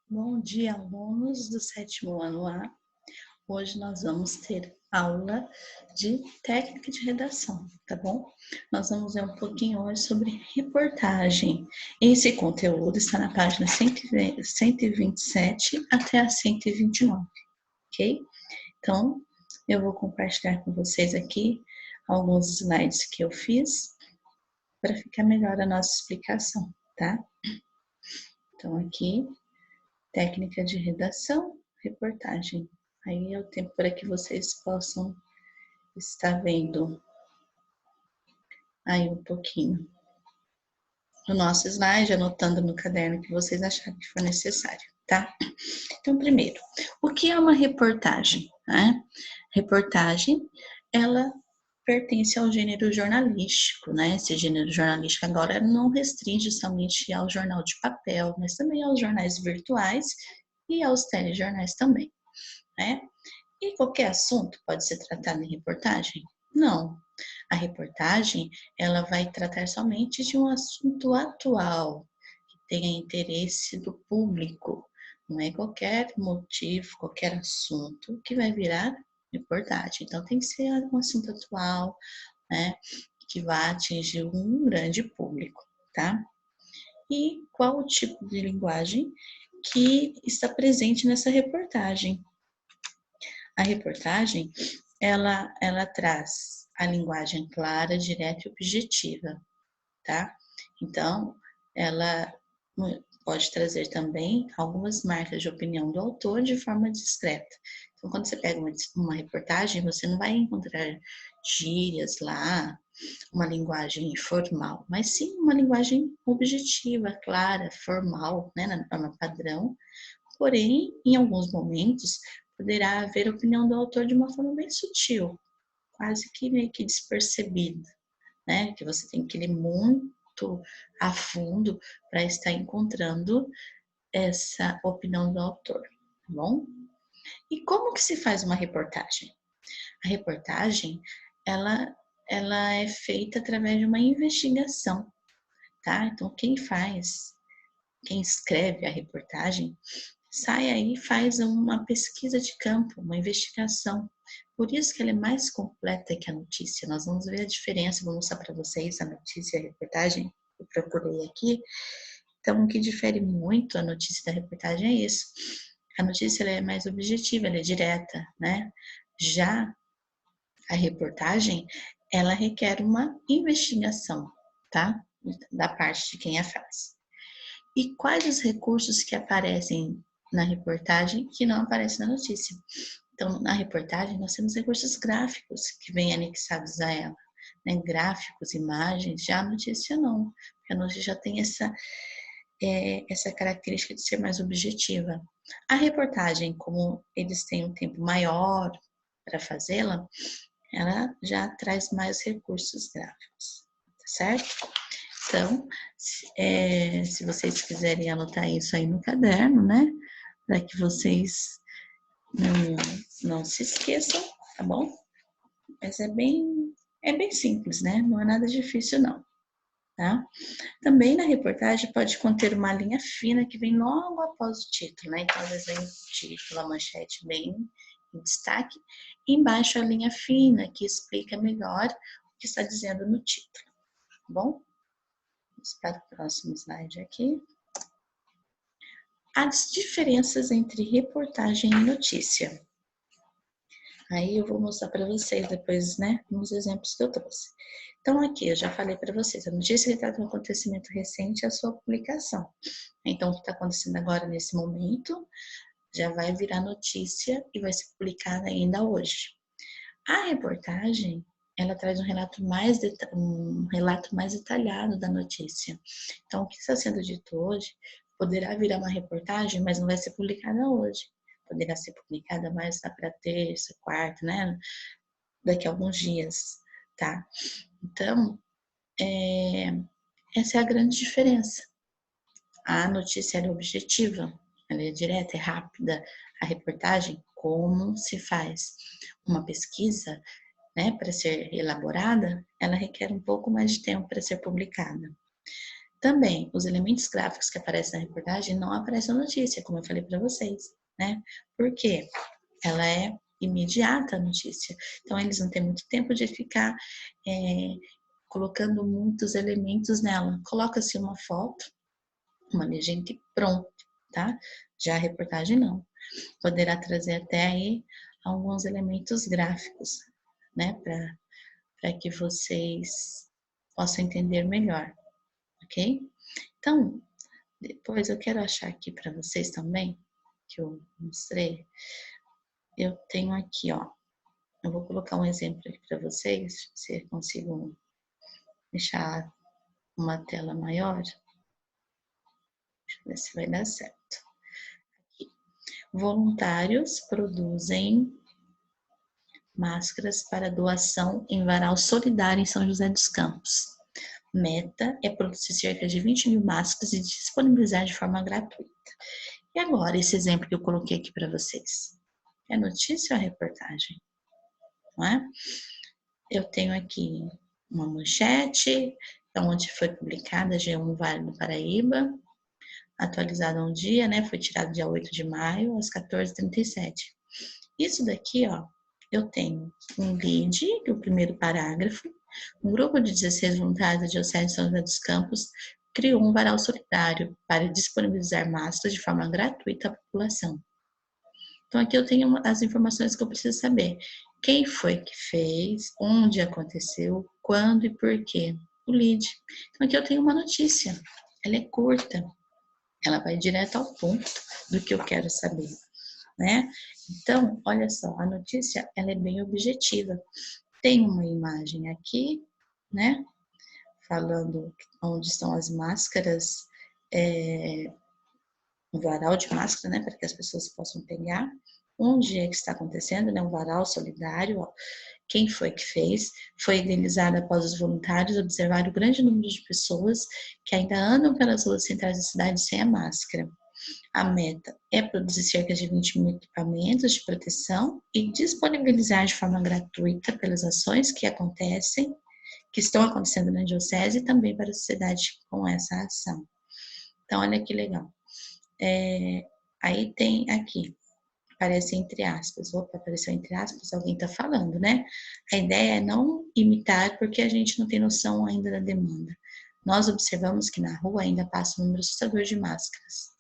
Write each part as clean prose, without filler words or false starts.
Bom dia, alunos do sétimo ano A. Hoje nós vamos ter aula de técnica de redação, tá bom? Nós vamos ver um pouquinho hoje sobre reportagem. Esse conteúdo está na página 127 até a 129, ok? Então, eu vou compartilhar com vocês aqui alguns slides que eu fiz para ficar melhor a nossa explicação, tá? Então, aqui técnica de redação, reportagem. Aí é o tempo para que vocês possam estar vendo aí um pouquinho do nosso slide, anotando no caderno que vocês acharem que for necessário, tá? Então, primeiro, o que é uma reportagem? Né? Reportagem, ela pertence ao gênero jornalístico, né? Esse gênero jornalístico agora não restringe somente ao jornal de papel, mas também aos jornais virtuais e aos telejornais também, né? E qualquer assunto pode ser tratado em reportagem? Não. A reportagem, ela vai tratar somente de um assunto atual, que tenha interesse do público. Não é qualquer motivo, qualquer assunto que vai virar reportagem. Então, tem que ser um assunto atual, né, que vai atingir um grande público, tá? E qual o tipo de linguagem que está presente nessa reportagem? A reportagem, ela traz a linguagem clara, direta e objetiva, tá? Então, ela pode trazer também algumas marcas de opinião do autor de forma discreta. Então, quando você pega uma reportagem, você não vai encontrar gírias lá, uma linguagem informal, mas sim uma linguagem objetiva, clara, formal, né, na norma padrão. Porém, em alguns momentos, poderá haver opinião do autor de uma forma bem sutil, quase que meio que despercebida, né? Que você tem que ler muito a fundo para estar encontrando essa opinião do autor, tá bom? E como que se faz uma reportagem? A reportagem, ela é feita através de uma investigação, tá? Então, quem escreve a reportagem, sai aí e faz uma pesquisa de campo, uma investigação. Por isso que ela é mais completa que a notícia. Nós vamos ver a diferença, vou mostrar para vocês a notícia e a reportagem. Eu procurei aqui. Então, o que difere muito a notícia da reportagem é isso. A notícia ela é mais objetiva, ela é direta, né? Já a reportagem, ela requer uma investigação, tá? Da parte de quem a faz. E quais os recursos que aparecem na reportagem que não aparecem na notícia? Então, na reportagem, nós temos recursos gráficos que vêm anexados a ela, né? Gráficos, imagens, já a notícia não, porque a notícia já tem essa característica de ser mais objetiva. A reportagem, como eles têm um tempo maior para fazê-la, ela já traz mais recursos gráficos, tá certo? Então, se vocês quiserem anotar isso aí no caderno, né? Para que vocês não se esqueçam, tá bom? Mas é bem simples, né? Não é nada difícil, não, tá? Também na reportagem pode conter uma linha fina que vem logo após o título, né? Então, às vezes vem o título, a manchete bem em destaque, e embaixo a linha fina que explica melhor o que está dizendo no título, tá bom? Vamos para o próximo slide aqui. As diferenças entre reportagem e notícia. Aí eu vou mostrar para vocês depois, né, nos exemplos que eu trouxe. Então aqui eu já falei para vocês, a notícia retrata um acontecimento recente e a sua publicação. Então o que está acontecendo agora nesse momento já vai virar notícia e vai ser publicada ainda hoje. A reportagem, ela traz um relato mais detalhado da notícia. Então o que está sendo dito hoje poderá virar uma reportagem, mas não vai ser publicada hoje. Poderá ser publicada mais lá para terça, quarta, né? Daqui a alguns dias, tá? Então, essa é a grande diferença. A notícia é objetiva, ela é direta, é rápida. A reportagem, como se faz uma pesquisa, né, para ser elaborada, ela requer um pouco mais de tempo para ser publicada. Também, os elementos gráficos que aparecem na reportagem não aparecem na notícia, como eu falei para vocês, né? Por quê? Ela é imediata a notícia. Então, eles não têm muito tempo de ficar colocando muitos elementos nela. Coloca-se uma foto, uma legenda e pronto, tá? Já a reportagem não. Poderá trazer até aí alguns elementos gráficos, né? Para que vocês possam entender melhor, ok? Então, depois eu quero achar aqui para vocês também, que eu mostrei. Eu tenho aqui, ó. Eu vou colocar um exemplo aqui para vocês, se eu consigo deixar uma tela maior. Deixa eu ver se vai dar certo. Aqui. Voluntários produzem máscaras para doação em varal solidário em São José dos Campos. Meta é produzir cerca de 20.000 máscaras e disponibilizar de forma gratuita. E agora, esse exemplo que eu coloquei aqui para vocês? É notícia ou é reportagem? Não é? Eu tenho aqui uma manchete, onde foi publicada G1 Vale do Paraíba, atualizada um dia, né? Foi tirado dia 8 de maio, às 14h37. Isso daqui, ó, eu tenho um lead, que é o primeiro parágrafo. Um grupo de 16 voluntários da Diocese de São José dos Campos criou um varal solidário para disponibilizar máscaras de forma gratuita à população. Então, aqui eu tenho as informações que eu preciso saber. Quem foi que fez, onde aconteceu, quando e por quê. O lead. Então, aqui eu tenho uma notícia. Ela é curta. Ela vai direto ao ponto do que eu quero saber, né? Então, olha só, a notícia, ela é bem objetiva. Tem uma imagem aqui, né? Falando onde estão as máscaras, um varal de máscara, né? Para que as pessoas possam pegar. Onde é que está acontecendo, né? Um varal solidário, ó. Quem foi que fez? Foi idealizado após os voluntários observar o grande número de pessoas que ainda andam pelas ruas centrais da cidade sem a máscara. A meta é produzir cerca de 20.000 equipamentos de proteção e disponibilizar de forma gratuita pelas ações que estão acontecendo na diocese e também para a sociedade com essa ação. Então, olha que legal. Aí tem aqui, aparece entre aspas. Opa, apareceu entre aspas, alguém está falando, né? A ideia é não imitar, porque a gente não tem noção ainda da demanda. Nós observamos que na rua ainda passa um número assustador de máscaras.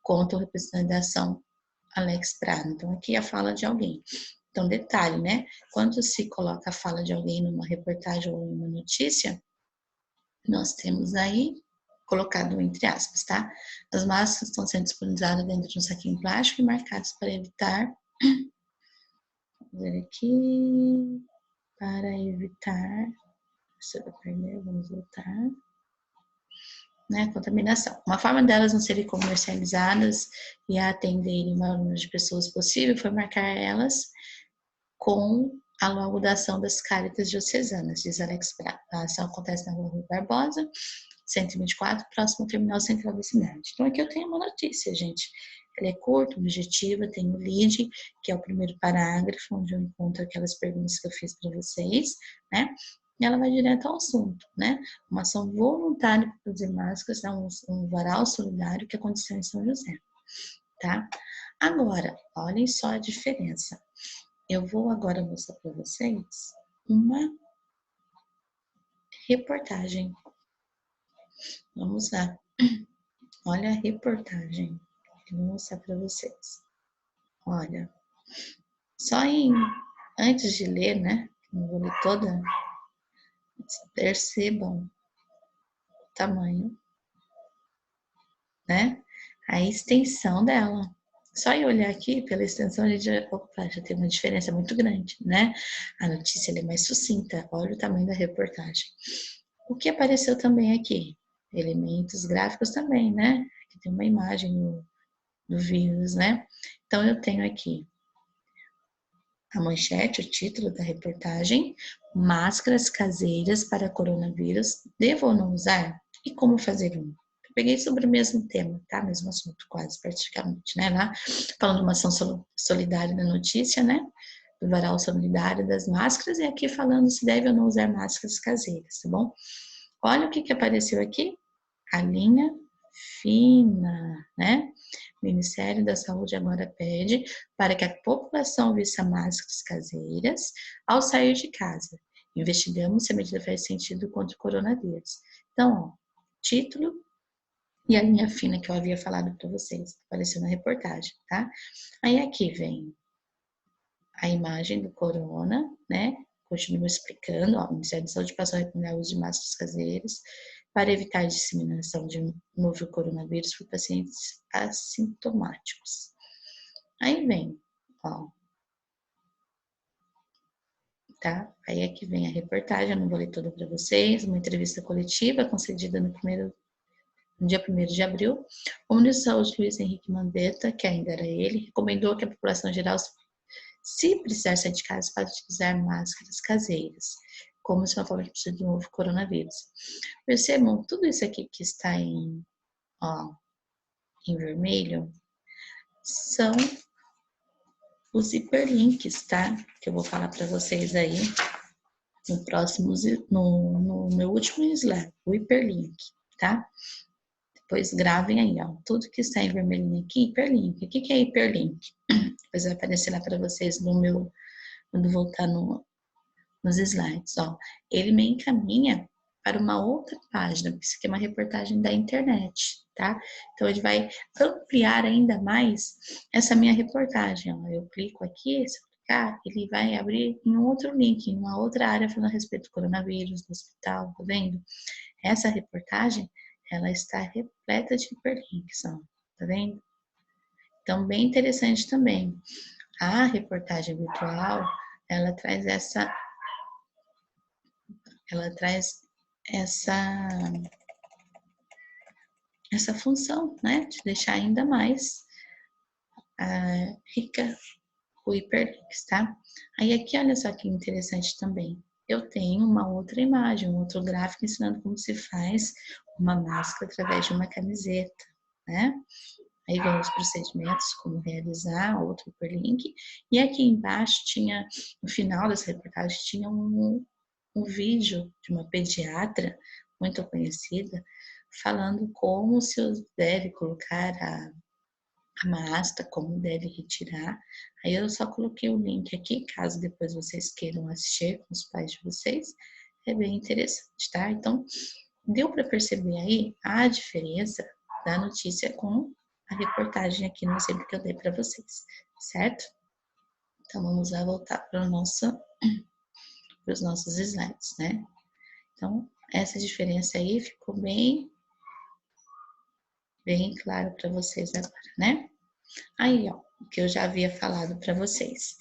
Conta o representante da ação, Alex Prado. Então, aqui é a fala de alguém. Então, detalhe, né? Quando se coloca a fala de alguém numa reportagem ou numa notícia, nós temos aí colocado entre aspas, tá? As máscaras estão sendo disponibilizadas dentro de um saquinho plástico e marcadas para evitar. Vamos ver aqui. Para evitar. Se eu perder, vamos voltar. Né, contaminação. Uma forma delas não serem comercializadas e atenderem o maior número de pessoas possível foi marcar elas com a logo da ação das Cáritas Diocesanas, diz Alex Prado. A ação acontece na rua Rui Barbosa, 124, próximo ao terminal central da cidade. Então aqui eu tenho uma notícia, gente. Ela é curta, objetiva, tem o lead, que é o primeiro parágrafo, onde eu encontro aquelas perguntas que eu fiz para vocês, né? E ela vai direto ao assunto, né? Uma ação voluntária para produzir máscaras, um varal solidário que aconteceu em São José, tá? Agora, olhem só a diferença. Eu vou agora mostrar para vocês uma reportagem. Vamos lá. Olha a reportagem. Eu vou mostrar para vocês. Olha, antes de ler, né? Não vou ler toda. Percebam o tamanho, né? A extensão dela. Só em olhar aqui pela extensão, a gente já tem uma diferença muito grande, né? A notícia é mais sucinta. Olha o tamanho da reportagem. O que apareceu também aqui? Elementos gráficos também, né? Aqui tem uma imagem do vírus, né? Então, eu tenho aqui a manchete, o título da reportagem: máscaras caseiras para coronavírus, devo ou não usar? E como fazer um? Eu peguei sobre o mesmo tema, tá? Mesmo assunto, quase praticamente, né? Lá, falando de uma ação solidária da notícia, né? Do varal solidário das máscaras, e aqui falando se deve ou não usar máscaras caseiras, tá bom? Olha o que apareceu aqui. a linha fina, né? O Ministério da Saúde agora pede para que a população vista máscaras caseiras ao sair de casa. Investigamos se a medida faz sentido contra o coronavírus. Então, ó, título e a linha fina que eu havia falado para vocês, apareceu na reportagem, tá? Aí aqui vem a imagem do corona, né? Continua explicando, ó, o Ministério da Saúde passou a recomendar o uso de máscaras caseiras para evitar a disseminação de novo coronavírus por pacientes assintomáticos. Aí vem, ó, tá? Aí aqui vem a reportagem, eu não vou ler toda para vocês, uma entrevista coletiva concedida no dia 1º de abril. O ministro da Saúde, Luiz Henrique Mandetta, que ainda era ele, recomendou que a população geral, se precisar sair de casa, pode utilizar máscaras caseiras, como se uma forma de precisar de novo coronavírus. Percebam, tudo isso aqui que está em vermelho são os hiperlinks, tá? Que eu vou falar para vocês aí no próximo, no meu último slide, o hiperlink, tá? Depois gravem aí, ó, tudo que está em vermelhinho aqui, hiperlink. O que é hiperlink? Depois vai aparecer lá para vocês no meu, quando voltar nos slides, ó. Ele me encaminha para uma outra página, porque isso aqui é uma reportagem da internet, tá? Então, ele vai ampliar ainda mais essa minha reportagem, ó. Eu clico aqui, se eu clicar, ele vai abrir em um outro link, em uma outra área falando a respeito do coronavírus, do hospital, tá vendo? Essa reportagem, ela está repleta de hiperlinks, ó, tá vendo? Então, bem interessante também. A reportagem virtual, ela traz essa função, né, de deixar ainda mais rica o hiperlinks, tá? Aí aqui, olha só que interessante também. Eu tenho uma outra imagem, um outro gráfico ensinando como se faz uma máscara através de uma camiseta, né? Aí vem os procedimentos, como realizar, outro hiperlink. E aqui embaixo tinha, no final dessa reportagem, tinha um vídeo de uma pediatra muito conhecida falando como se deve colocar a máscara, como deve retirar. Aí eu só coloquei o link aqui, caso depois vocês queiram assistir com os pais de vocês. É bem interessante, tá? Então, deu para perceber aí a diferença da notícia com a reportagem aqui no exemplo que eu dei para vocês, certo? Então, vamos lá voltar para os nossos slides, né? Então, essa diferença aí ficou bem claro para vocês agora, né? Aí, ó, o que eu já havia falado para vocês.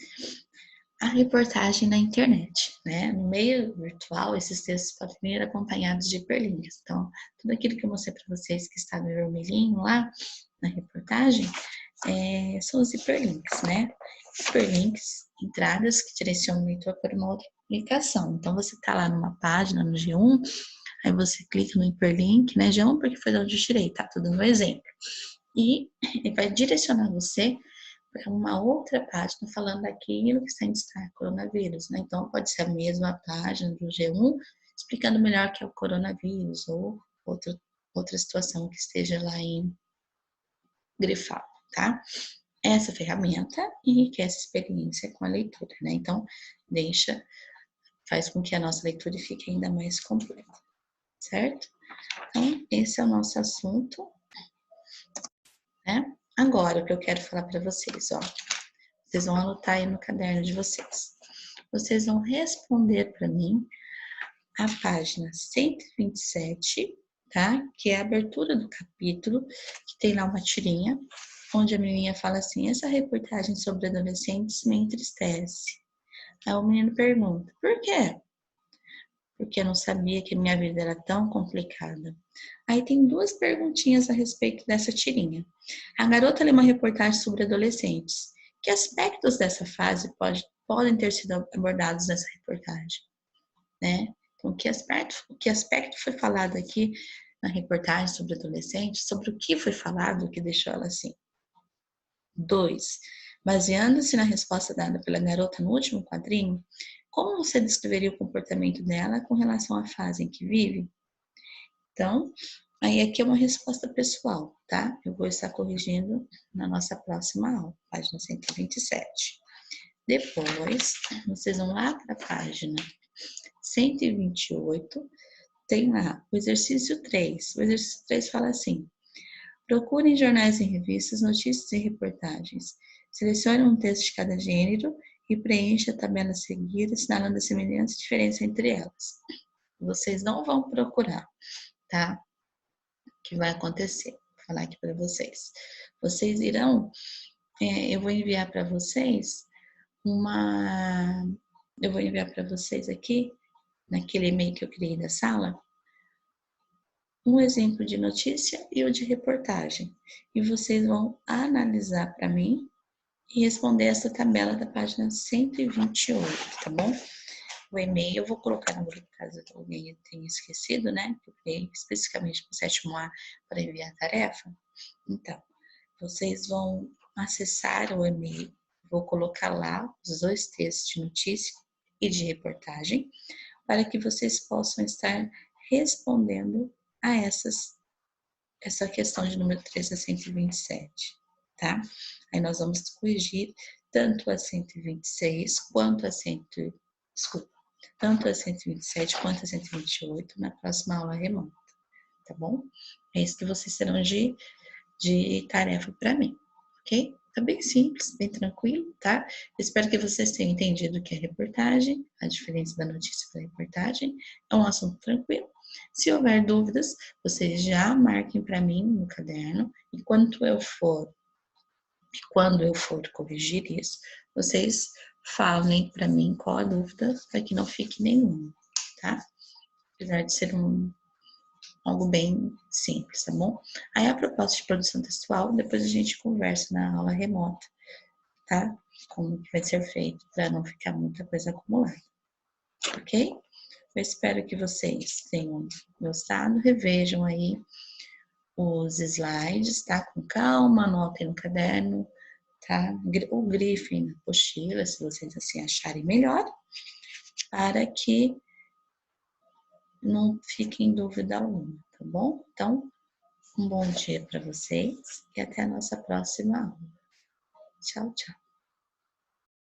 A reportagem na internet, né? No meio virtual, esses textos podem vir acompanhados de hiperlinks. Então, tudo aquilo que eu mostrei para vocês que está no vermelhinho lá, na reportagem, são os hiperlinks, né? Hiperlinks, entradas que direcionam o leitor para uma outra publicação. Então, você está lá numa página, no G1, aí você clica no hiperlink, né? G1 porque foi de onde eu tirei, tá? Tô dando um exemplo. E ele vai direcionar você para uma outra página falando daquilo que está em destaque, coronavírus, né? Então, pode ser a mesma página do G1, explicando melhor o que é o coronavírus ou outra situação que esteja lá em grifado, tá? Essa ferramenta enriquece a experiência com a leitura, né? Então, faz com que a nossa leitura fique ainda mais completa, certo? Então, esse é o nosso assunto, né? Agora, o que eu quero falar para vocês, ó. Vocês vão anotar aí no caderno de vocês. Vocês vão responder para mim a página 127, tá? Que é a abertura do capítulo, que tem lá uma tirinha, onde a menininha fala assim: essa reportagem sobre adolescentes me entristece. Aí o menino pergunta: por quê? Porque eu não sabia que minha vida era tão complicada. Aí tem duas perguntinhas a respeito dessa tirinha. A garota lê uma reportagem sobre adolescentes. Que aspectos dessa fase podem ter sido abordados nessa reportagem? Né? Então, que aspecto foi falado aqui na reportagem sobre adolescentes? Sobre o que foi falado que deixou ela assim? 2. Baseando-se na resposta dada pela garota no último quadrinho, como você descreveria o comportamento dela com relação à fase em que vive? Então, Aí aqui é uma resposta pessoal, tá? Eu vou estar corrigindo na nossa próxima aula, página 127. Depois, vocês vão lá para a página 128, tem lá o exercício 3. O exercício 3 fala assim: procure em jornais e revistas notícias e reportagens. Selecione um texto de cada gênero e preencha a tabela a seguir, assinalando as semelhanças e diferenças entre elas. Vocês não vão procurar, tá? O que vai acontecer? Vou falar aqui para vocês. Vocês irão, eu vou enviar para vocês eu vou enviar para vocês aqui, naquele e-mail que eu criei da sala, um exemplo de notícia e o de reportagem. E vocês vão analisar para mim e responder essa tabela da página 128, tá bom? O e-mail eu vou colocar no grupo caso alguém tenha esquecido, né? Eu criei especificamente para o sétimo A para enviar a tarefa. Então, vocês vão acessar o e-mail, vou colocar lá os dois textos de notícia e de reportagem, para que vocês possam estar respondendo a essa questão de número 3 a 127, tá? Aí nós vamos corrigir tanto a 126 quanto a tanto a 127 quanto a 128 na próxima aula remota, tá bom? É isso que vocês terão de tarefa para mim, ok? Tá bem simples, bem tranquilo, tá? Espero que vocês tenham entendido o que é reportagem, a diferença da notícia para reportagem. É um assunto tranquilo. Se houver dúvidas, vocês já marquem para mim no caderno e quando eu for corrigir isso, vocês falem para mim qual a dúvida para que não fique nenhuma, tá? Apesar de ser algo bem simples, tá bom? Aí a proposta de produção textual, depois a gente conversa na aula remota, tá? Como que vai ser feito, para não ficar muita coisa acumulada, ok? Eu espero que vocês tenham gostado, revejam aí os slides, tá? Com calma, anotem no caderno, tá? Ou grifem na apostila, se vocês assim acharem melhor, para que não fique em dúvida alguma, tá bom? Então, um bom dia para vocês e até a nossa próxima aula. Tchau, tchau.